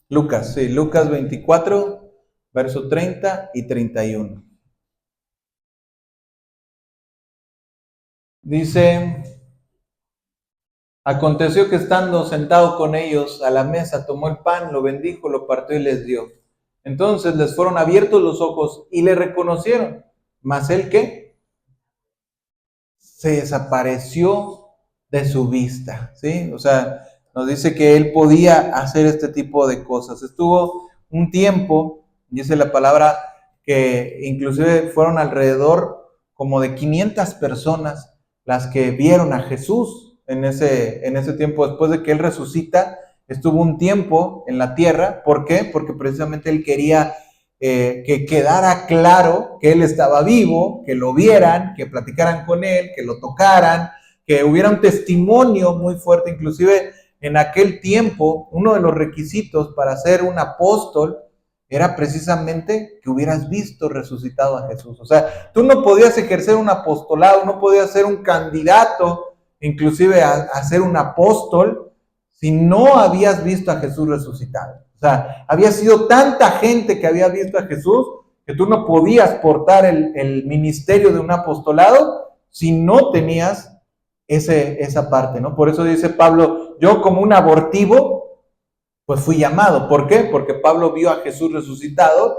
Speaker 1: Lucas, sí, Lucas 24, verso 30 y 31. Dice, aconteció que estando sentado con ellos a la mesa, tomó el pan, lo bendijo, lo partió y les dio. Entonces les fueron abiertos los ojos y le reconocieron. Mas él, ¿qué? Se desapareció de su vista, ¿sí? O sea, nos dice que él podía hacer este tipo de cosas. Estuvo un tiempo, dice la palabra, que inclusive fueron alrededor como de 500 personas las que vieron a Jesús en ese tiempo. Después de que él resucita, estuvo un tiempo en la tierra. ¿Por qué? Porque precisamente él quería que quedara claro que él estaba vivo, que lo vieran, que platicaran con él, que lo tocaran, que hubiera un testimonio muy fuerte. Inclusive en aquel tiempo, uno de los requisitos para ser un apóstol era precisamente que hubieras visto resucitado a Jesús. O sea, tú no podías ejercer un apostolado, no podías ser un candidato, inclusive a ser un apóstol, si no habías visto a Jesús resucitado. O sea, había sido tanta gente que había visto a Jesús que tú no podías portar el ministerio de un apostolado si no tenías esa parte, ¿no? Por eso dice Pablo, yo como un abortivo, pues fui llamado. ¿Por qué? Porque Pablo vio a Jesús resucitado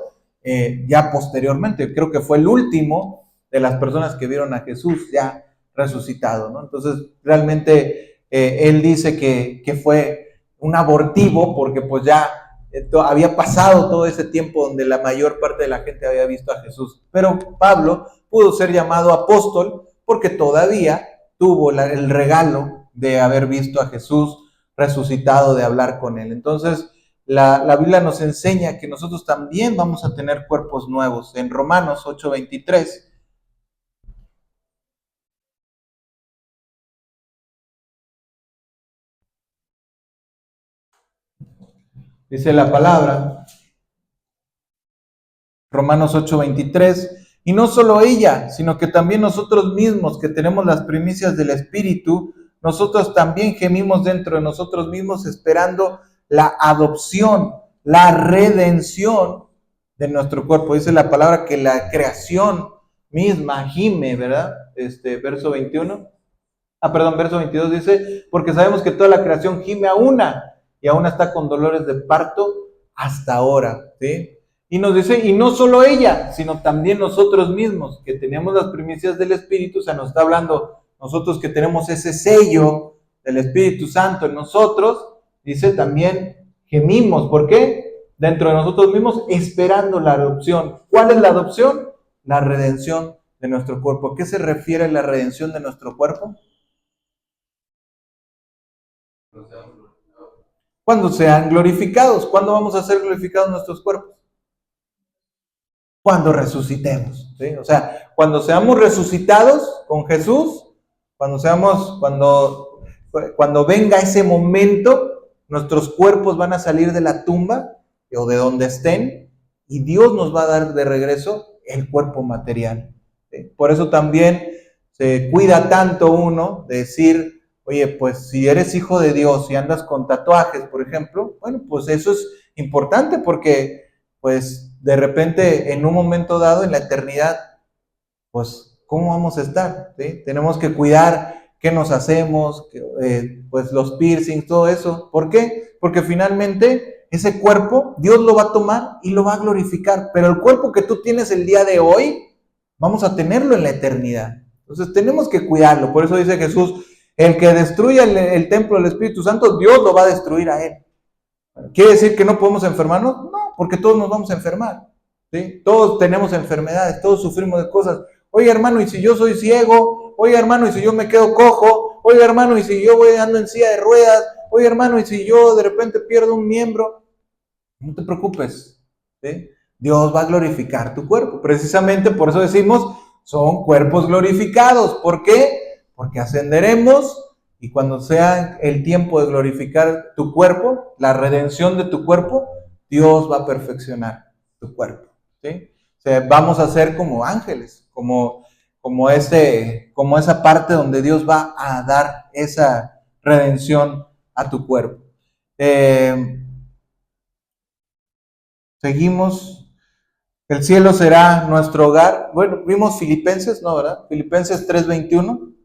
Speaker 1: ya posteriormente. Creo que fue el último de las personas que vieron a Jesús ya resucitado, ¿no? Entonces, realmente él dice que fue un abortivo porque pues ya había pasado todo ese tiempo donde la mayor parte de la gente había visto a Jesús. Pero Pablo pudo ser llamado apóstol porque todavía tuvo el regalo de haber visto a Jesús resucitado, de hablar con él. Entonces, la Biblia nos enseña que nosotros también vamos a tener cuerpos nuevos. En Romanos 8:23 dice la palabra, Romanos 8:23, y no solo ella, sino que también nosotros mismos que tenemos las primicias del Espíritu, nosotros también gemimos dentro de nosotros mismos esperando la adopción, la redención de nuestro cuerpo. Dice la palabra que la creación misma gime, ¿verdad? Verso 21. Perdón, verso 22 dice, porque sabemos que toda la creación gime a una y aún está con dolores de parto hasta ahora, ¿sí? Y nos dice, y no solo ella, sino también nosotros mismos, que tenemos las primicias del Espíritu. O sea, nos está hablando nosotros que tenemos ese sello del Espíritu Santo en nosotros, dice también gemimos. ¿Por qué? Dentro de nosotros mismos, esperando la adopción. ¿Cuál es la adopción? La redención de nuestro cuerpo. ¿A qué se refiere la redención de nuestro cuerpo? Cuando sean glorificados. ¿Cuándo vamos a ser glorificados nuestros cuerpos? Cuando resucitemos, ¿sí? O sea, cuando seamos resucitados con Jesús, cuando venga ese momento, nuestros cuerpos van a salir de la tumba o de donde estén y Dios nos va a dar de regreso el cuerpo material, ¿sí? Por eso también se cuida tanto uno de decir, oye, pues si eres hijo de Dios y andas con tatuajes, por ejemplo, bueno, pues eso es importante porque pues de repente en un momento dado en la eternidad, pues ¿cómo vamos a estar? ¿Sí? Tenemos que cuidar qué nos hacemos, pues los piercings, todo eso. ¿Por qué? Porque finalmente ese cuerpo Dios lo va a tomar y lo va a glorificar, pero el cuerpo que tú tienes el día de hoy, vamos a tenerlo en la eternidad. Entonces tenemos que cuidarlo. Por eso dice Jesús, el que destruya el templo del Espíritu Santo, Dios lo va a destruir a él. ¿Quiere decir que no podemos enfermarnos? No, porque todos nos vamos a enfermar, ¿sí? Todos tenemos enfermedades, todos sufrimos de cosas. Oye, hermano, ¿y si yo soy ciego? Oye, hermano, ¿y si yo me quedo cojo? Oye, hermano, ¿y si yo voy andando en silla de ruedas? Oye, hermano, ¿y si yo de repente pierdo un miembro? No te preocupes, ¿sí? Dios va a glorificar tu cuerpo. Precisamente por eso decimos, son cuerpos glorificados. ¿Por qué? Porque ascenderemos y cuando sea el tiempo de glorificar tu cuerpo, la redención de tu cuerpo, Dios va a perfeccionar tu cuerpo, ¿sí? O sea, vamos a ser como ángeles, como esa parte donde Dios va a dar esa redención a tu cuerpo. Seguimos. El cielo será nuestro hogar. Bueno, vimos Filipenses, ¿no, verdad? Filipenses 3:21.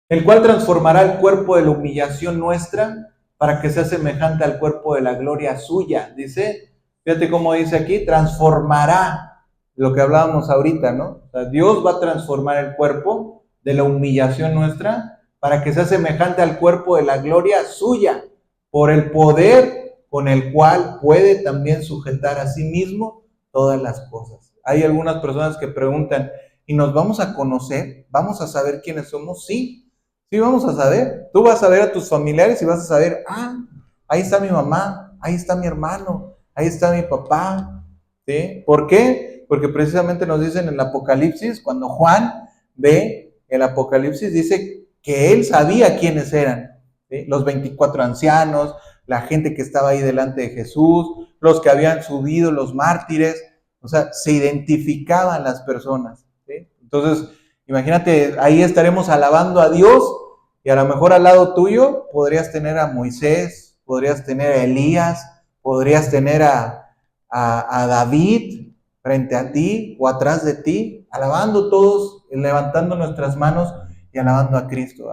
Speaker 1: el cual transformará el cuerpo de la humillación nuestra para que sea semejante al cuerpo de la gloria suya. Dice, fíjate cómo dice aquí, transformará lo que hablábamos ahorita, ¿no? O sea, Dios va a transformar el cuerpo de la humillación nuestra para que sea semejante al cuerpo de la gloria suya, por el poder con el cual puede también sujetar a sí mismo todas las cosas. Hay algunas personas que preguntan, ¿y nos vamos a conocer? ¿Vamos a saber quiénes somos? Sí, sí vamos a saber. Tú vas a ver a tus familiares y vas a saber, ahí está mi mamá, ahí está mi hermano, ahí está mi papá. ¿Sí? ¿Por qué? Porque precisamente nos dicen en el Apocalipsis, cuando Juan ve el Apocalipsis, dice que él sabía quiénes eran. ¿Sí? Los 24 ancianos, la gente que estaba ahí delante de Jesús, los que habían subido, los mártires, o sea, se identificaban las personas. ¿Sí? Entonces, imagínate, ahí estaremos alabando a Dios y a lo mejor al lado tuyo podrías tener a Moisés, podrías tener a Elías, podrías tener a David frente a ti o atrás de ti, alabando todos, levantando nuestras manos y alabando a Cristo,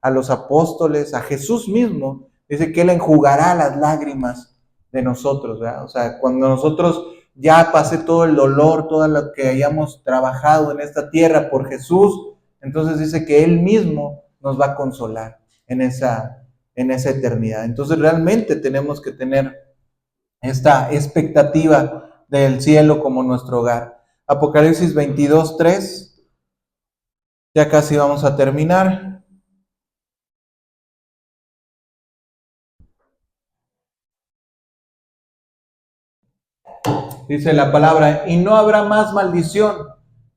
Speaker 1: a los apóstoles, a Jesús mismo. Dice que Él enjugará las lágrimas de nosotros, ¿verdad? O sea, cuando nosotros ya pasé todo el dolor, todo lo que hayamos trabajado en esta tierra por Jesús, entonces dice que Él mismo nos va a consolar en esa eternidad. Entonces realmente tenemos que tener esta expectativa del cielo como nuestro hogar. Apocalipsis 22:3, ya casi vamos a terminar. Dice la palabra, y no habrá más maldición,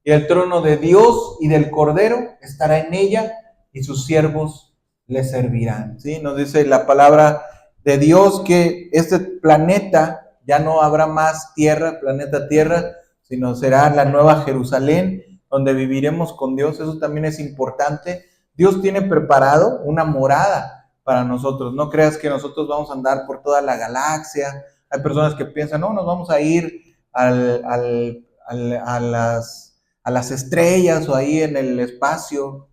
Speaker 1: y el trono de Dios y del Cordero estará en ella, y sus siervos le servirán. ¿Sí? Nos dice la palabra de Dios que este planeta ya no habrá más tierra, planeta Tierra, sino será la nueva Jerusalén, donde viviremos con Dios. Eso también es importante. Dios tiene preparado una morada para nosotros. No creas que nosotros vamos a andar por toda la galaxia. Hay personas que piensan, no, nos vamos a ir a las estrellas o ahí en el espacio.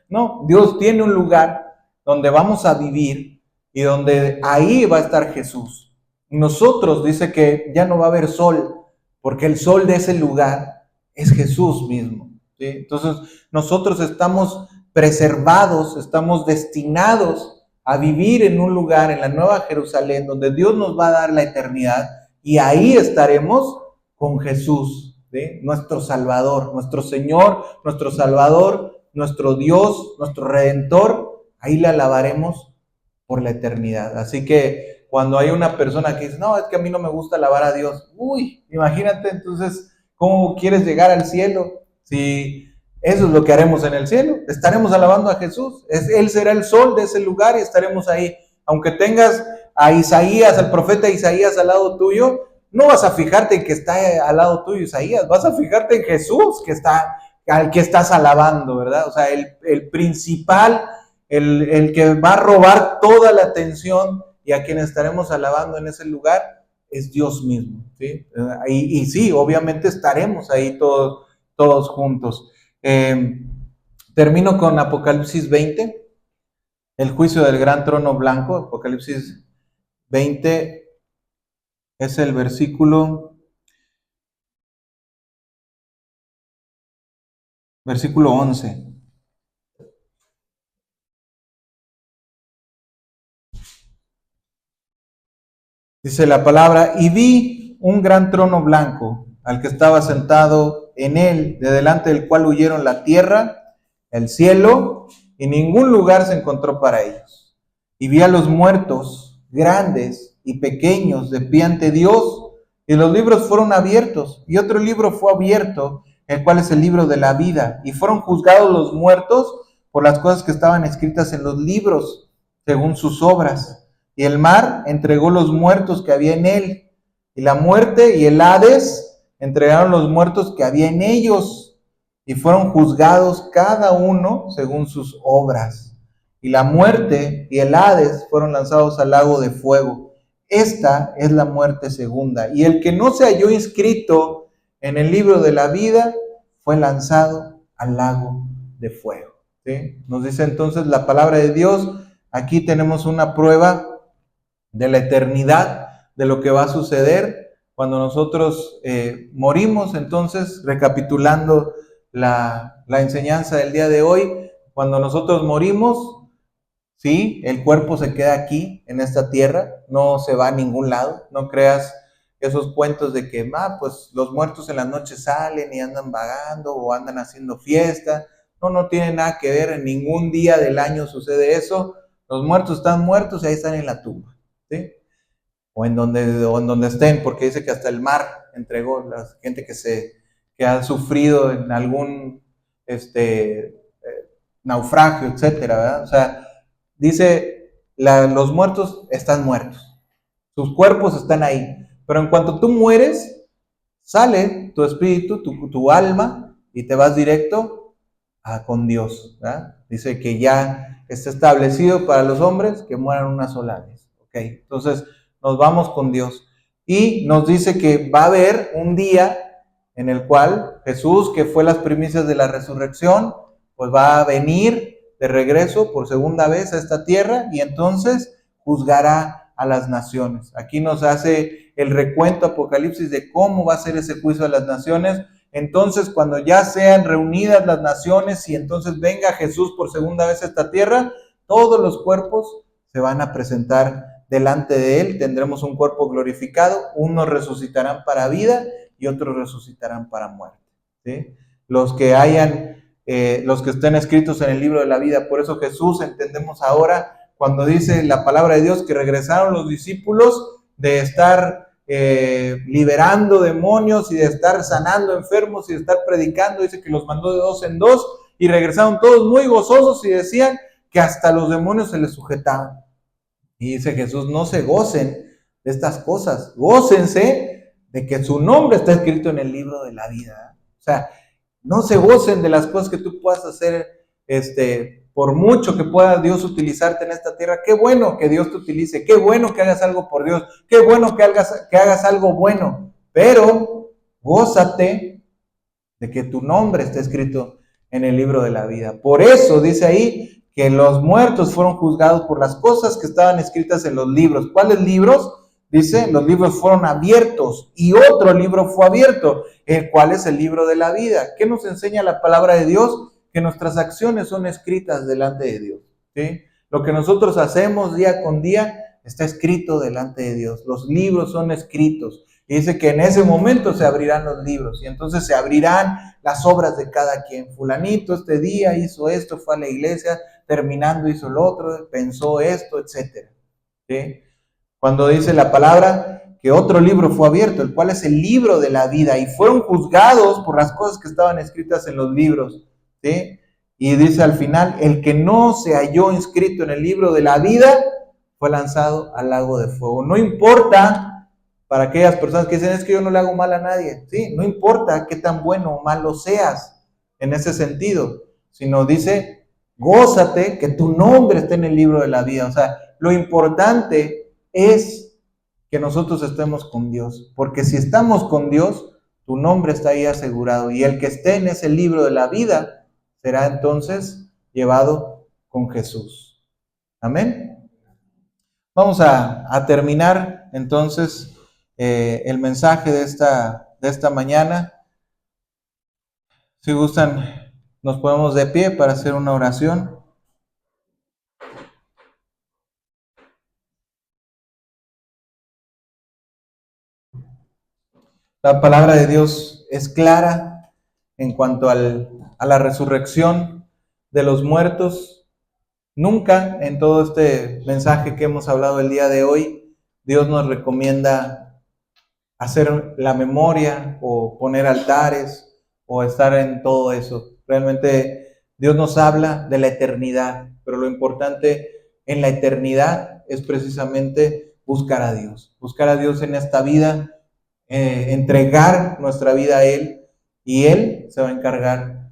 Speaker 1: No, Dios tiene un lugar donde vamos a vivir y donde ahí va a estar Jesús. Nosotros dice que ya no va a haber sol, porque el sol de ese lugar es Jesús mismo. ¿Sí? Entonces nosotros estamos preservados, estamos destinados a vivir en un lugar, en la Nueva Jerusalén, donde Dios nos va a dar la eternidad y ahí estaremos con Jesús, ¿sí? Nuestro Salvador, nuestro Señor, nuestro Salvador, nuestro Dios, nuestro Redentor, ahí le alabaremos por la eternidad. Así que cuando hay una persona que dice, no, es que a mí no me gusta alabar a Dios, uy, imagínate entonces cómo quieres llegar al cielo si eso es lo que haremos en el cielo. Estaremos alabando a Jesús. Él será el sol de ese lugar y estaremos ahí. Aunque tengas a Isaías, al profeta Isaías al lado tuyo, no vas a fijarte en que está al lado tuyo Isaías, vas a fijarte en Jesús al que estás alabando, ¿verdad? O sea, el principal, el que va a robar toda la atención y a quien estaremos alabando en ese lugar es Dios mismo, ¿sí? Y sí, obviamente estaremos ahí todos juntos. Termino con Apocalipsis 20, el juicio del gran trono blanco. Apocalipsis 20 es el versículo 11. Dice la palabra, y vi un gran trono blanco, al que estaba sentado en él, de delante del cual huyeron la tierra, el cielo, y ningún lugar se encontró para ellos. Y vi a los muertos, grandes y pequeños, de pie ante Dios, y los libros fueron abiertos, y otro libro fue abierto, el cual es el libro de la vida, y fueron juzgados los muertos por las cosas que estaban escritas en los libros, según sus obras. Y el mar entregó los muertos que había en él, y la muerte y el Hades entregaron los muertos que había en ellos, y fueron juzgados cada uno según sus obras. Y la muerte y el Hades fueron lanzados al lago de fuego. Esta es la muerte segunda. Y el que no se halló inscrito en el libro de la vida fue lanzado al lago de fuego. ¿sí? Nos dice entonces la palabra de Dios. Aquí tenemos una prueba de la eternidad, de lo que va a suceder cuando nosotros morimos. Entonces, recapitulando la enseñanza del día de hoy, cuando nosotros morimos, sí, el cuerpo se queda aquí, en esta tierra, no se va a ningún lado. No creas esos cuentos de que, pues los muertos en las noches salen y andan vagando o andan haciendo fiesta. No, no tiene nada que ver, en ningún día del año sucede eso. Los muertos están muertos y ahí están en la tumba, ¿sí? O en donde estén, porque dice que hasta el mar entregó la gente que ha sufrido en algún naufragio, etcétera, ¿verdad? O sea, dice, los muertos están muertos, sus cuerpos están ahí, pero en cuanto tú mueres, sale tu espíritu, tu alma, y te vas directo con Dios, ¿verdad? Dice que ya está establecido para los hombres que mueran una sola vez, ¿ok? Entonces nos vamos con Dios y nos dice que va a haber un día en el cual Jesús, que fue las primicias de la resurrección, pues va a venir de regreso por segunda vez a esta tierra y entonces juzgará a las naciones. Aquí nos hace el recuento Apocalipsis de cómo va a ser ese juicio a las naciones. Entonces, cuando ya sean reunidas las naciones y entonces venga Jesús por segunda vez a esta tierra, todos los cuerpos se van a presentar delante de Él. Tendremos un cuerpo glorificado, unos resucitarán para vida y otros resucitarán para muerte, ¿sí? Los que estén escritos en el libro de la vida. Por eso Jesús, entendemos ahora, cuando dice la palabra de Dios que regresaron los discípulos de estar liberando demonios y de estar sanando enfermos y de estar predicando, dice que los mandó de dos en dos y regresaron todos muy gozosos y decían que hasta los demonios se les sujetaban. Y dice Jesús, no se gocen de estas cosas, gócense de que su nombre está escrito en el libro de la vida. O sea, no se gocen de las cosas que tú puedas hacer, por mucho que pueda Dios utilizarte en esta tierra. Qué bueno que Dios te utilice, qué bueno que hagas algo por Dios, qué bueno que hagas algo bueno, pero gózate de que tu nombre está escrito en el libro de la vida. Por eso dice ahí que los muertos fueron juzgados por las cosas que estaban escritas en los libros. ¿Cuáles libros? Dice, los libros fueron abiertos y otro libro fue abierto, el cual es el libro de la vida. ¿Qué nos enseña la palabra de Dios? Que nuestras acciones son escritas delante de Dios, ¿sí? Lo que nosotros hacemos día con día está escrito delante de Dios. Los libros son escritos. Y dice que en ese momento se abrirán los libros y entonces se abrirán las obras de cada quien. Fulanito este día hizo esto, fue a la iglesia, terminando hizo lo otro, pensó esto, etc. ¿Sí? Cuando dice la palabra que otro libro fue abierto, el cual es el libro de la vida, y fueron juzgados por las cosas que estaban escritas en los libros, ¿sí? Y dice al final, el que no se halló inscrito en el libro de la vida fue lanzado al lago de fuego. No importa para aquellas personas que dicen, es que yo no le hago mal a nadie, ¿sí? No importa qué tan bueno o malo seas en ese sentido, sino dice, gózate que tu nombre esté en el libro de la vida. O sea, lo importante es que nosotros estemos con Dios, porque si estamos con Dios, tu nombre está ahí asegurado, y el que esté en ese libro de la vida será entonces llevado con Jesús. Amén. Vamos a terminar entonces el mensaje de esta mañana. Si gustan, nos ponemos de pie para hacer una oración. La palabra de Dios es clara en cuanto a la resurrección de los muertos. Nunca en todo este mensaje que hemos hablado el día de hoy, Dios nos recomienda hacer la memoria o poner altares o estar en todo eso. Realmente Dios nos habla de la eternidad, pero lo importante en la eternidad es precisamente buscar a Dios en esta vida, entregar nuestra vida a Él, y Él se va a encargar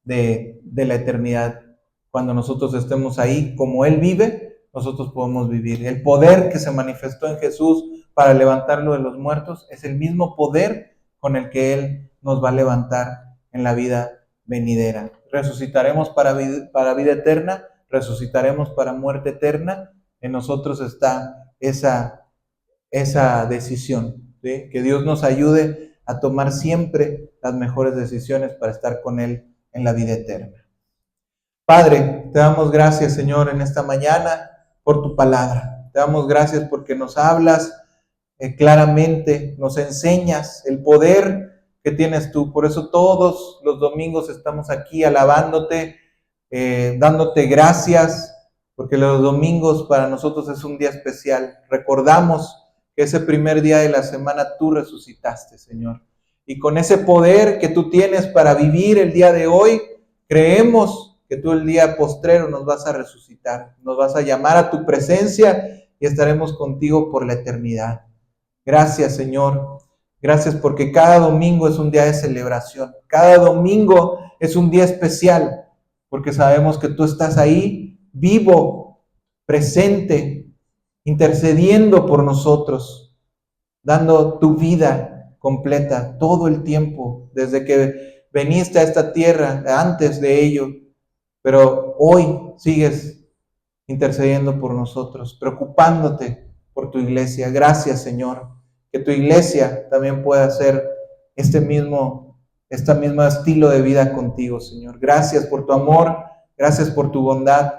Speaker 1: de la eternidad. Cuando nosotros estemos ahí, como Él vive, nosotros podemos vivir. El poder que se manifestó en Jesús para levantarlo de los muertos es el mismo poder con el que Él nos va a levantar en la vida venidera. Resucitaremos para vida eterna, resucitaremos para muerte eterna. En nosotros está esa decisión, ¿sí? Que Dios nos ayude a tomar siempre las mejores decisiones para estar con Él en la vida eterna. Padre, te damos gracias, Señor, en esta mañana por tu palabra. Te damos gracias porque nos hablas claramente, nos enseñas el poder que tienes tú. Por eso todos los domingos estamos aquí alabándote, dándote gracias, porque los domingos para nosotros es un día especial. Recordamos que ese primer día de la semana tú resucitaste, Señor. Y con ese poder que tú tienes para vivir el día de hoy, creemos que tú el día postrero nos vas a resucitar, nos vas a llamar a tu presencia y estaremos contigo por la eternidad. Gracias, Señor. Gracias porque cada domingo es un día de celebración. Cada domingo es un día especial porque sabemos que tú estás ahí, vivo, presente, intercediendo por nosotros, dando tu vida completa todo el tiempo, desde que veniste a esta tierra, antes de ello. Pero hoy sigues intercediendo por nosotros, preocupándote por tu iglesia. Gracias, Señor. Que tu iglesia también pueda ser este mismo estilo de vida contigo, Señor. Gracias por tu amor, gracias por tu bondad.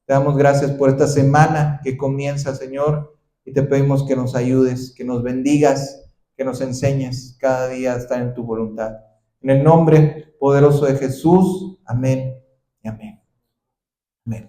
Speaker 1: Te damos gracias por esta semana que comienza, Señor, y te pedimos que nos ayudes, que nos bendigas, que nos enseñes cada día a estar en tu voluntad. En el nombre poderoso de Jesús, amén y amén.